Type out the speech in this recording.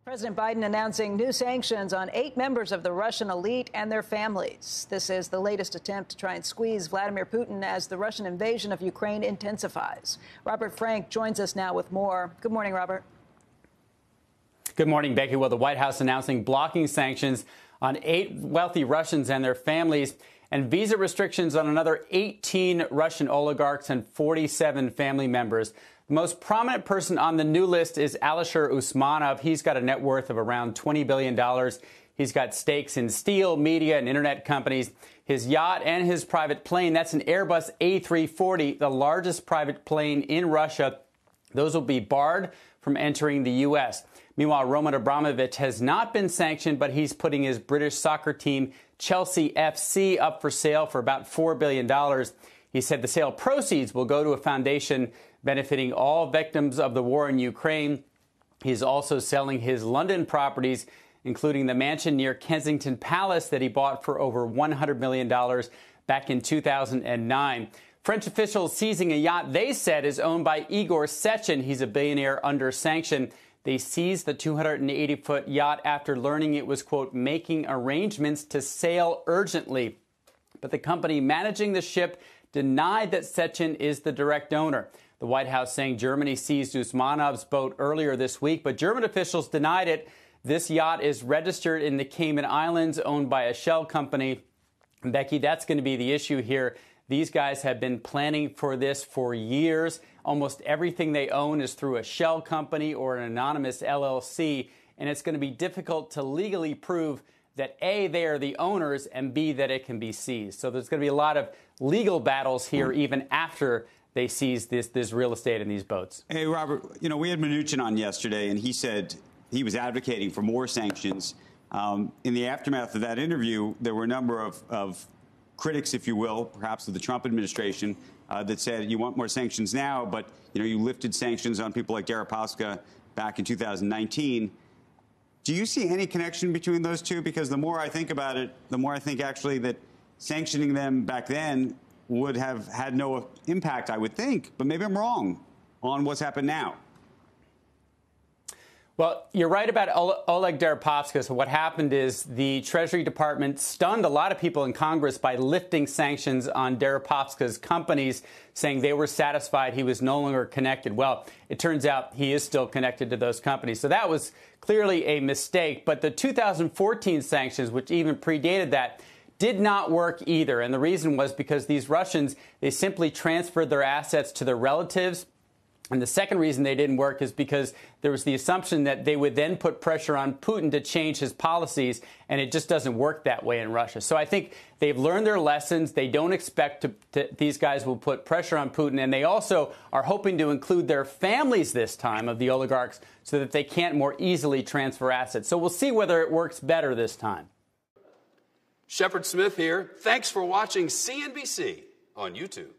President Biden announcing new sanctions on 8 members of the Russian elite and their families. This is the latest attempt to try and squeeze Vladimir Putin as the Russian invasion of Ukraine intensifies. Robert Frank joins us now with more. Good morning, Robert. Good morning, Becky. Well, the White House announcing blocking sanctions on 8 wealthy Russians and their families and visa restrictions on another 18 Russian oligarchs and 47 family members. The most prominent person on the new list is Alisher Usmanov. He's got a net worth of around $20 billion. He's got stakes in steel, media, and internet companies. His yacht and his private plane, that's an Airbus A340, the largest private plane in Russia. Those will be barred from entering the U.S. Meanwhile, Roman Abramovich has not been sanctioned, but he's putting his British soccer team, Chelsea FC, up for sale for about $4 billion. He said the sale proceeds will go to a foundation benefiting all victims of the war in Ukraine. He's also selling his London properties, including the mansion near Kensington Palace that he bought for over $100 million back in 2009. French officials seizing a yacht they said is owned by Igor Sechin. He's a billionaire under sanction. They seized the 280-foot yacht after learning it was, quote, making arrangements to sail urgently. But the company managing the ship denied that Sechin is the direct owner. The White House saying Germany seized Usmanov's boat earlier this week, but German officials denied it. This yacht is registered in the Cayman Islands, owned by a shell company. And Becky, that's going to be the issue here. These guys have been planning for this for years. Almost everything they own is through a shell company or an anonymous LLC, and it's going to be difficult to legally prove that A, they are the owners, and B, that it can be seized. So there's going to be a lot of legal battles here even after they seize this real estate and these boats. Hey, Robert, we had Mnuchin on yesterday, and he said he was advocating for more sanctions. In the aftermath of that interview, there were a number of critics, if you will, perhaps of the Trump administration, that said you want more sanctions now, but you lifted sanctions on people like Deripaska back in 2019. Do you see any connection between those two? Because the more I think about it, the more I think actually that sanctioning them back then would have had no impact, I would think. But maybe I'm wrong on what's happened now. Well, you're right about Oleg Deripaska. So what happened is the Treasury Department stunned a lot of people in Congress by lifting sanctions on Deripaska's companies, saying they were satisfied he was no longer connected. Well, it turns out he is still connected to those companies. So that was clearly a mistake. But the 2014 sanctions, which even predated that, did not work either. And the reason was because these Russians, they simply transferred their assets to their relatives. And the second reason they didn't work is because there was the assumption that they would then put pressure on Putin to change his policies, and it just doesn't work that way in Russia. So I think they've learned their lessons. They don't expect these guys will put pressure on Putin, and they also are hoping to include their families this time of the oligarchs so that they can't more easily transfer assets. So we'll see whether it works better this time. Shepard Smith here. Thanks for watching CNBC on YouTube.